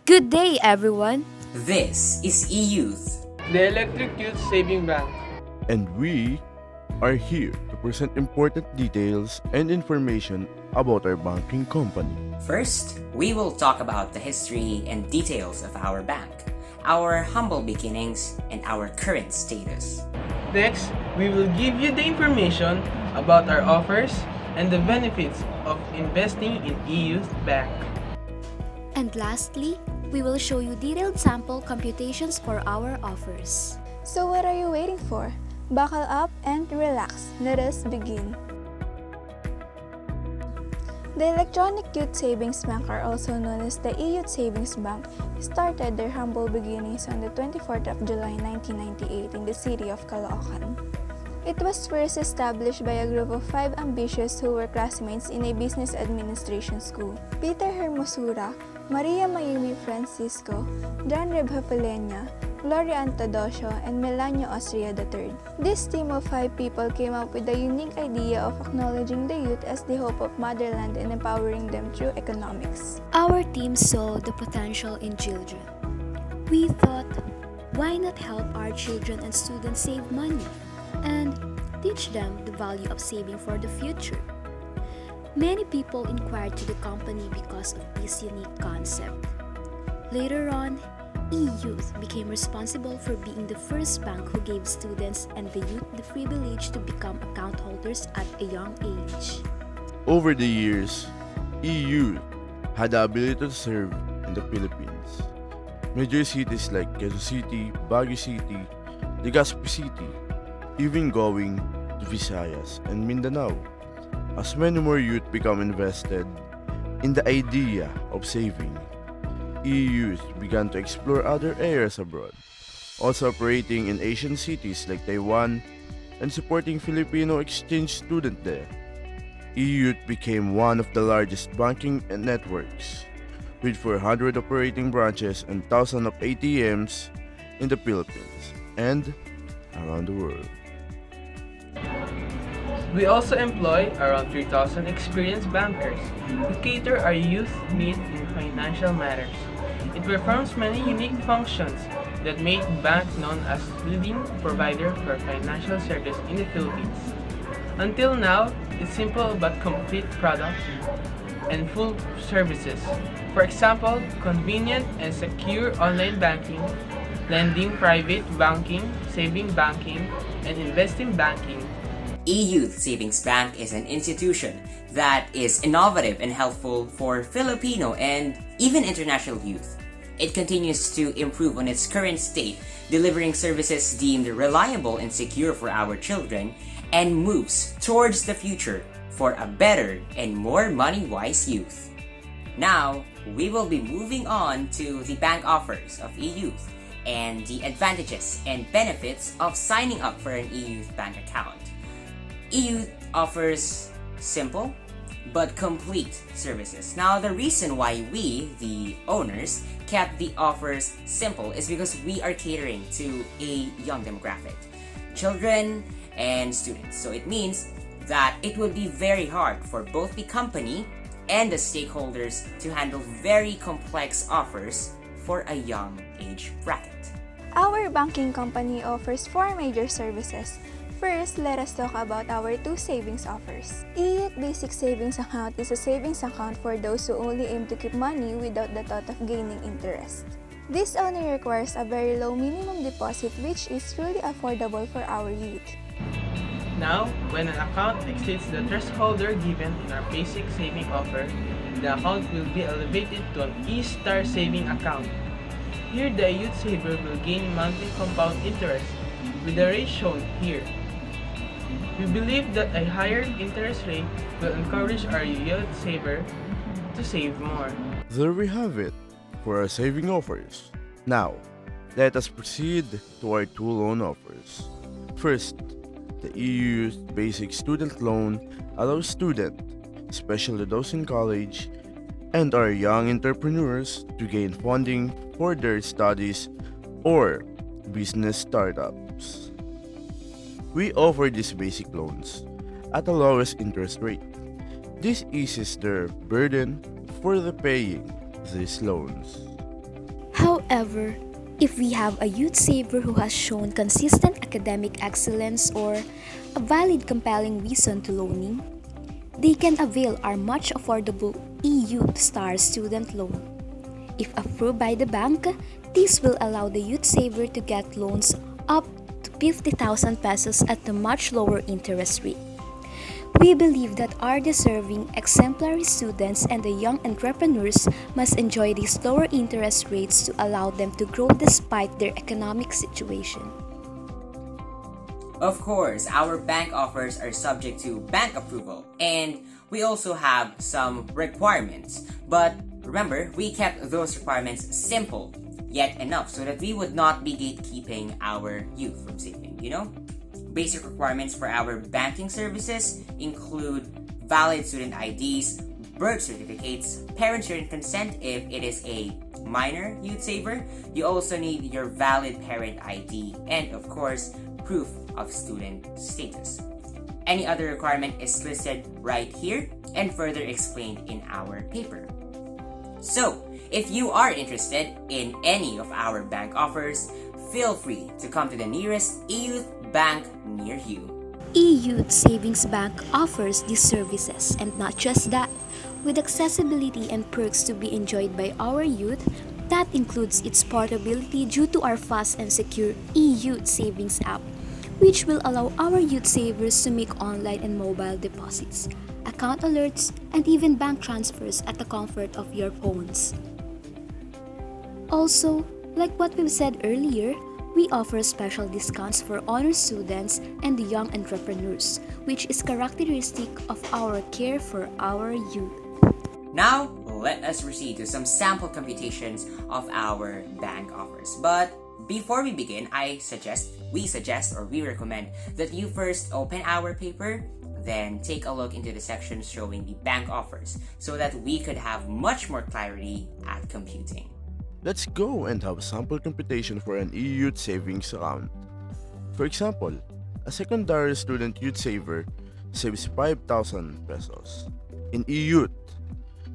Good day, everyone. This is eYouth. The Electric Youth Saving Bank. And we are here to present important details and information about our banking company. First, we will talk about the history and details of our bank, our humble beginnings, and our current status. Next, we will give you the information about our offers and the benefits of investing in eYouth Bank. And lastly, we will show you detailed sample computations for our offers. So what are you waiting for? Buckle up and relax. Let us begin. The Electronic Youth Savings Bank, are also known as the eYouth Savings Bank, started their humble beginnings on the 24th of July 1998 in the city of Caloocan. It was first established by a group of 5 ambitious who were classmates in a business administration school: Peter Hermosura, Maria Mayumi Francisco, John Rebhapelena, Gloria Antodosio, and Melanio Austria III. This team of 5 people came up with the unique idea of acknowledging the youth as the hope of motherland and empowering them through economics. Our team saw the potential in children. We thought, why not help our children and students save money and teach them the value of saving for the future? Many people inquired to the company because of this unique concept. Later on, eYouth became responsible for being the first bank who gave students and the youth the privilege to become account holders at a young age. Over the years, eYouth had the ability to serve in the Philippines. Major cities like Quezon City, Baguio City, Legazpi City, even going to Visayas and Mindanao. As many more youth become invested in the idea of saving, eYouth began to explore other areas abroad, also operating in Asian cities like Taiwan and supporting Filipino exchange students there. eYouth became one of the largest banking networks, with 400 operating branches and thousands of ATMs in the Philippines and around the world. We also employ around 3,000 experienced bankers who cater our youth needs in financial matters. It performs many unique functions that make bank known as leading provider for financial service in the Philippines. Until now, it's simple but complete product and full services. For example, convenient and secure online banking, lending, private banking, saving banking, and investing banking. eYouth Savings Bank is an institution that is innovative and helpful for Filipino and even international youth. It continues to improve on its current state, delivering services deemed reliable and secure for our children, and moves towards the future for a better and more money-wise youth. Now, we will be moving on to the bank offers of eYouth and the advantages and benefits of signing up for an eYouth bank account. eYouth offers simple but complete services. Now, the reason why we, the owners, kept the offers simple is because we are catering to a young demographic, children and students. So it means that it would be very hard for both the company and the stakeholders to handle very complex offers for a young age bracket. Our banking company offers 4 major services. First, let us talk about our 2 savings offers. eYouth Basic Savings Account is a savings account for those who only aim to keep money without the thought of gaining interest. This only requires a very low minimum deposit, which is truly affordable for our youth. Now, when an account exceeds the threshold given in our basic saving offer, the account will be elevated to an eStar saving account. Here, the youth saver will gain monthly compound interest with the rate shown here. We believe that a higher interest rate will encourage our youth saver to save more. There we have it for our saving offers. Now, let us proceed to our 2 loan offers. First, the eYouth Basic Student Loan allows students, especially those in college, and our young entrepreneurs to gain funding for their studies or business startups. We offer these basic loans at the lowest interest rate. This eases their burden for the paying these loans. However, if we have a youth saver who has shown consistent academic excellence or a valid compelling reason to loaning, they can avail our much affordable eYouth Star student loan. If approved by the bank, this will allow the youth saver to get loans up to 50,000 pesos at a much lower interest rate. We believe that our deserving, exemplary students and the young entrepreneurs must enjoy these lower interest rates to allow them to grow despite their economic situation. Of course, our bank offers are subject to bank approval, and we also have some requirements. But remember, we kept those requirements simple, yet enough so that we would not be gatekeeping our youth from saving, Basic requirements for our banking services include valid student IDs, birth certificates, parents' written consent if it is a minor youth saver. You also need your valid parent ID and, of course, proof of student status. Any other requirement is listed right here and further explained in our paper. So, if you are interested in any of our bank offers, feel free to come to the nearest eYouth bank near you. eYouth Savings Bank offers these services, and not just that. With accessibility and perks to be enjoyed by our youth, that includes its portability due to our fast and secure eYouth Savings app, which will allow our youth savers to make online and mobile deposits, account alerts, and even bank transfers at the comfort of your phones. Also, like what we've said earlier, we offer special discounts for honor students and the young entrepreneurs, which is characteristic of our care for our youth. Now, let us proceed to some sample computations of our bank offers. But before we begin, we recommend that you first open our paper, then take a look into the sections showing the bank offers so that we could have much more clarity at computing. Let's go and have a sample computation for an eYouth savings account. For example, a secondary student youth saver saves 5,000 pesos. In eYouth,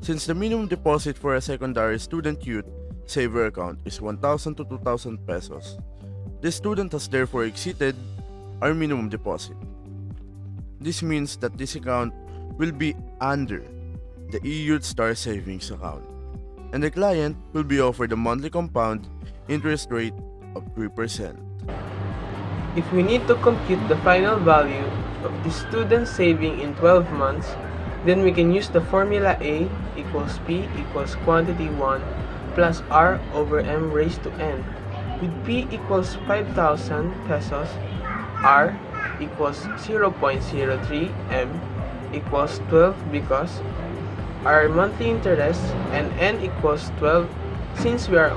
since the minimum deposit for a secondary student youth saver account is 1,000 to 2,000 pesos, this student has therefore exceeded our minimum deposit. This means that this account will be under the eYouth Star Savings account, and the client will be offered a monthly compound interest rate of 3%. If we need to compute the final value of the student saving in 12 months, then we can use the formula A equals P equals quantity 1 plus R over M raised to N, with P equals 5,000 pesos, R equals 0.03, M equals 12 because our monthly interest, and N equals 12. Since we are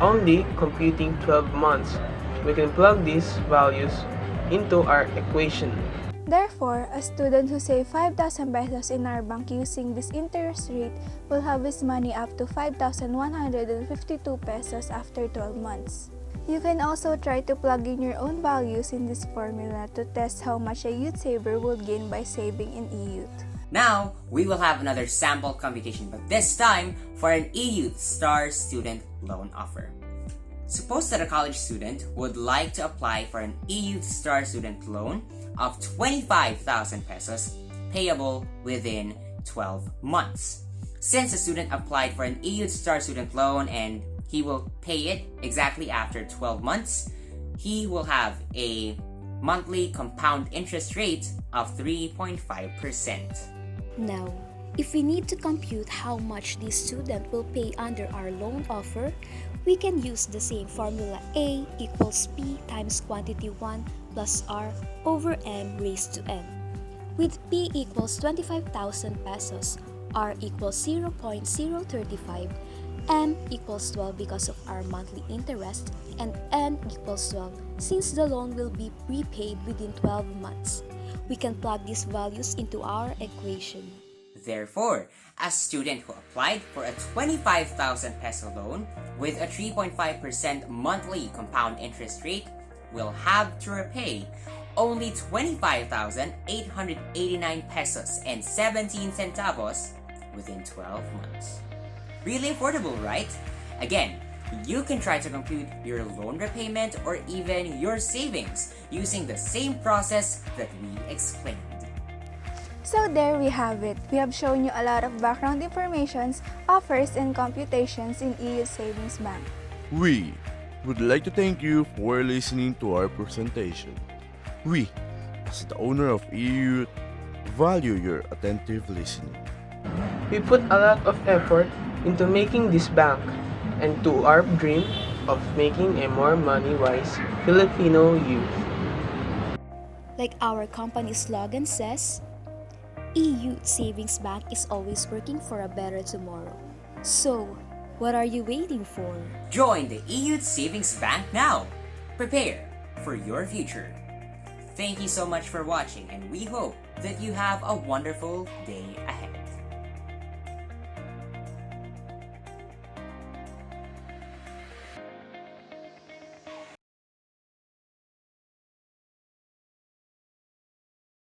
only computing 12 months, we can plug these values into our equation. Therefore, a student who saved 5,000 pesos in our bank using this interest rate will have his money up to 5,152 pesos after 12 months. You can also try to plug in your own values in this formula to test how much a youth saver will gain by saving in eYouth. Now, we will have another sample computation, but this time for an eYouth Star student loan offer. Suppose that a college student would like to apply for an eYouth Star student loan of 25,000 pesos payable within 12 months. Since the student applied for an eYouth Star student loan and he will pay it exactly after 12 months, he will have a monthly compound interest rate of 3.5%. Now, if we need to compute how much this student will pay under our loan offer, we can use the same formula A equals P times quantity 1 plus R over M raised to N. With P equals 25,000 pesos, R equals 0.035, M equals 12 because of our monthly interest, and N equals 12 since the loan will be repaid within 12 months. We can plug these values into our equation. Therefore, a student who applied for a 25,000 peso loan with a 3.5% monthly compound interest rate will have to repay only 25,889 pesos and 17 centavos within 12 months. Really affordable, right? Again, You can try to compute your loan repayment or even your savings using the same process that we explained. So there we have it. We have shown you a lot of background informations, offers, and computations in EU Savings Bank. We would like to thank you for listening to our presentation. We, as the owner of EU, value your attentive listening. We put a lot of effort into making this bank and to our dream of making a more money-wise Filipino youth. Like our company's slogan says, EU Savings Bank is always working for a better tomorrow. So, what are you waiting for? Join the EU Savings Bank now. Prepare for your future. Thank you so much for watching, and we hope that you have a wonderful day ahead.